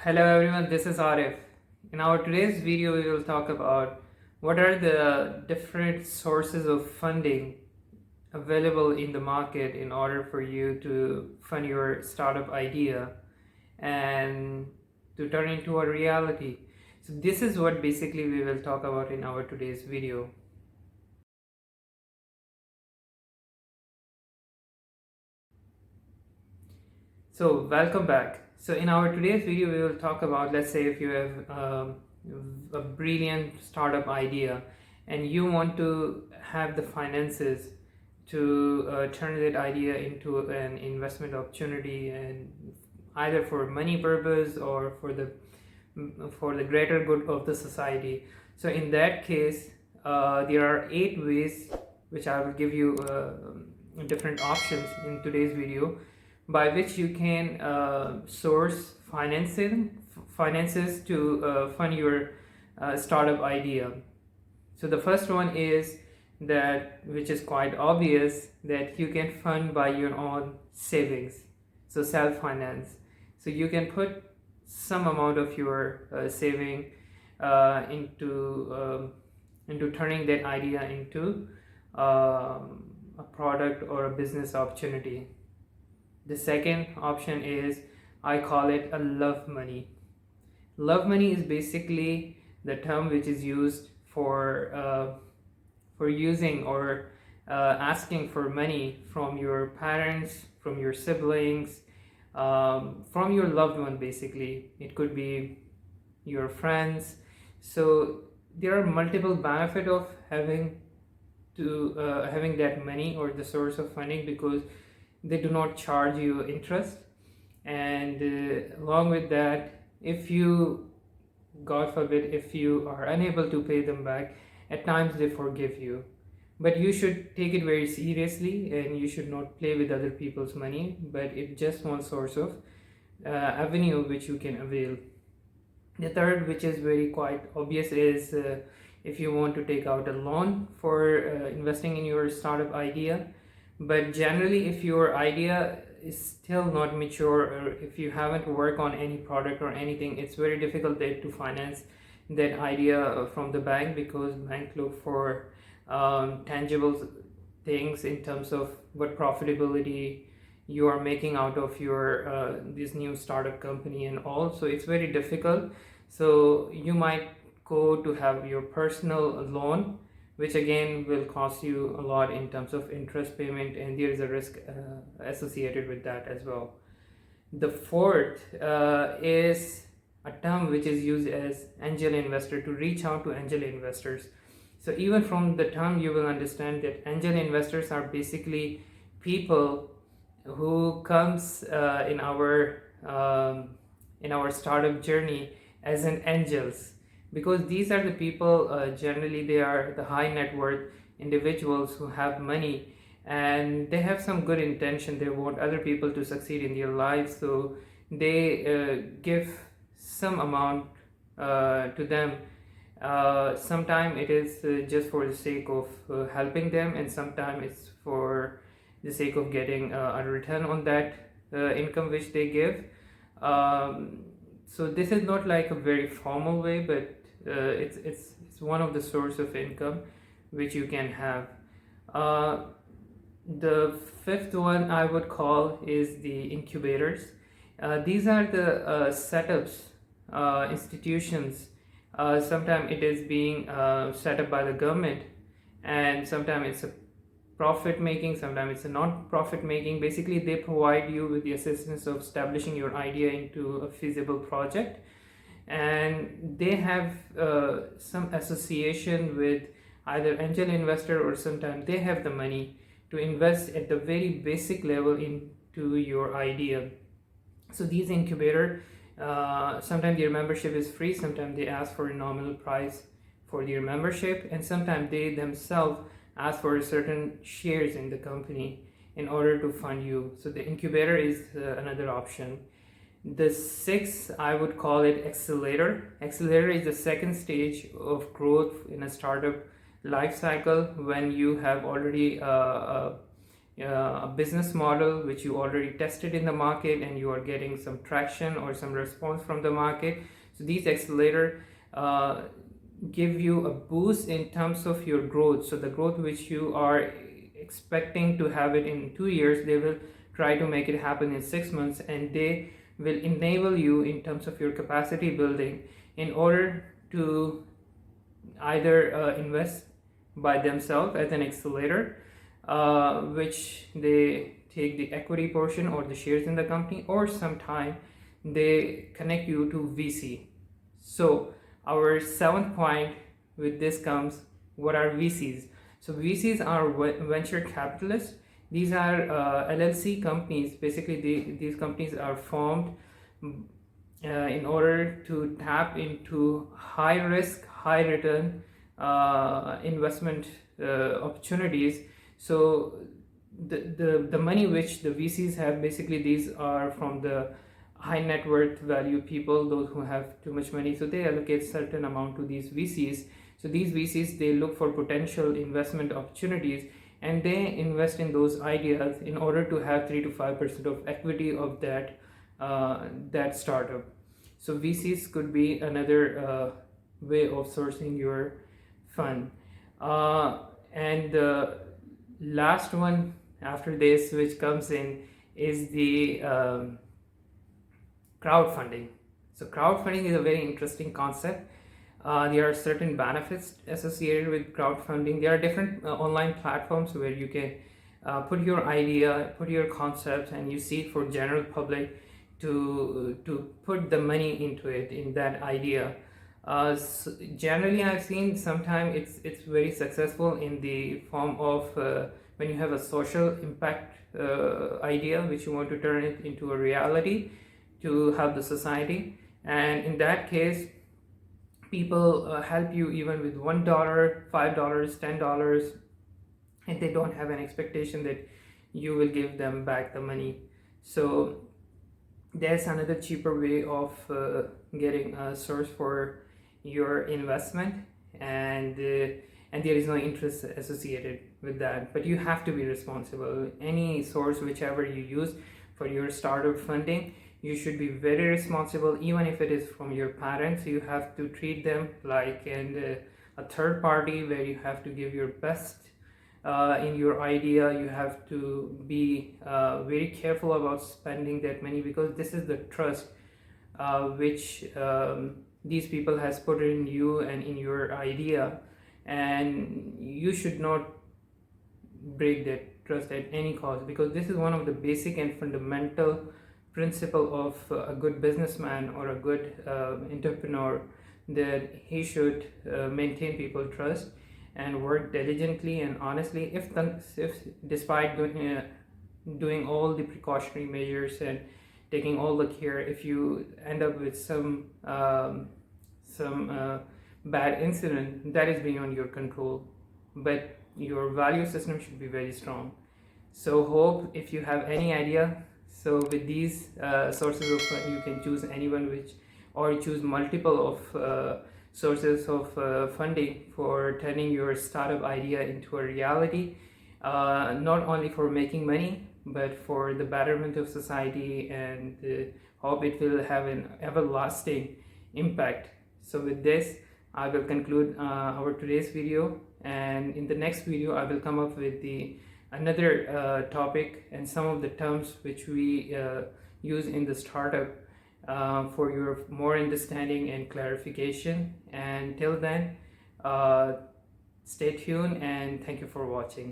Hello everyone, this is Arif. In our today's video, we will talk about what are the different sources of funding available in the market in order for you to fund your startup idea and to turn into a reality. So this is what basically we will talk about in our today's video. So welcome back. So in our today's video, we will talk about, let's say if you have a brilliant startup idea and you want to have the finances to turn that idea into an investment opportunity, and either for money purpose or for the greater good of the society. So in that case, there are 8 ways which I will give you different options in today's video by which you can source finances to fund your startup idea. So the first one is that, which is quite obvious, that you can fund by your own savings, so self-finance. So you can put some amount of your saving into turning that idea into a product or a business opportunity. The second option is, I call it a love money. Love money is basically the term which is used for using or asking for money from your parents, from your siblings, from your loved one. Basically, it could be your friends. So there are multiple benefits of having that money or the source of funding, because they do not charge you interest, and along with that, if you, God forbid, if you are unable to pay them back, at times they forgive you. But you should take it very seriously and you should not play with other people's money, but it's just one source of avenue which you can avail. The third, which is very quite obvious, is if you want to take out a loan for investing in your startup idea. But generally, if your idea is still not mature, or if you haven't worked on any product or anything, it's very difficult to finance that idea from the bank, because bank look for tangible things in terms of what profitability you are making out of your this new startup company and all. So it's very difficult. So you might go to have your personal loan, which again will cost you a lot in terms of interest payment, and there is a risk associated with that as well. The fourth is a term which is used as angel investor, to reach out to angel investors. So even from the term, you will understand that angel investors are basically people who comes in our startup journey as an angels, because these are the people, generally they are the high net worth individuals who have money and they have some good intention. They want other people to succeed in their lives, so they give some amount to them. Sometimes it is just for the sake of helping them, and sometimes it's for the sake of getting a return on that income which they give. So this is not like a very formal way, but it's one of the source of income which you can have. The fifth one I would call is the incubators. These are the setups, institutions. Sometimes it is being set up by the government, and sometimes it's a profit making, sometimes it's a non-profit making. Basically, they provide you with the assistance of establishing your idea into a feasible project, and they have some association with either angel investor, or sometimes they have the money to invest at the very basic level into your idea. So these incubator, sometimes their membership is free, sometimes they ask for a nominal price for their membership, and sometimes they themselves ask for certain shares in the company in order to fund you. So the incubator is another option. The sixth, I would call it accelerator. Accelerator is the second stage of growth in a startup life cycle, when you have already a business model which you already tested in the market and you are getting some traction or some response from the market. So these accelerator give you a boost in terms of your growth. So the growth which you are expecting to have it in 2 years, they will try to make it happen in 6 months, and they will enable you in terms of your capacity building in order to either invest by themselves as an accelerator, which they take the equity portion or the shares in the company, or sometime they connect you to VC. So our 7th point with this comes, what are VCs? So VCs are venture capitalists. These are LLC companies. Basically, these companies are formed in order to tap into high risk, high return investment opportunities. So the money which the VCs have, basically these are from the high net worth value people, those who have too much money, so they allocate certain amount to these VCs. So these VCs, they look for potential investment opportunities and they invest in those ideas in order to have 3 to 5% of equity of that startup. So VCs could be another way of sourcing your fund. And the last one after this which comes in is the crowdfunding. So crowdfunding is a very interesting concept. There are certain benefits associated with crowdfunding. There are different online platforms where you can put your idea, put your concepts, and you seek for general public to put the money into it, in that idea. So generally, I've seen sometimes it's very successful in the form of when you have a social impact idea which you want to turn it into a reality to help the society, and in that case people help you even with $1, $5, $10, and they don't have an expectation that you will give them back the money. So there's another cheaper way of getting a source for your investment, and there is no interest associated with that, but you have to be responsible. Any source whichever you use for your startup funding, you should be very responsible. Even if it is from your parents, you have to treat them like a third party, where you have to give your best in your idea. You have to be very careful about spending that money, because this is the trust which these people has put in you and in your idea, and you should not break that trust at any cost, because this is one of the basic and fundamental principle of a good businessman or a good entrepreneur, that he should maintain people trust and work diligently and honestly. If despite doing all the precautionary measures and taking all the care, if you end up with some bad incident, that is beyond your control, but your value system should be very strong. So hope if you have any idea, so with these sources of fund, you can choose anyone or choose multiple of sources of funding for turning your startup idea into a reality, not only for making money but for the betterment of society, and hope it will have an everlasting impact. So with this, I will conclude our today's video, and in the next video I will come up with another topic and some of the terms which we use in the startup for your more understanding and clarification. And till then, stay tuned and thank you for watching.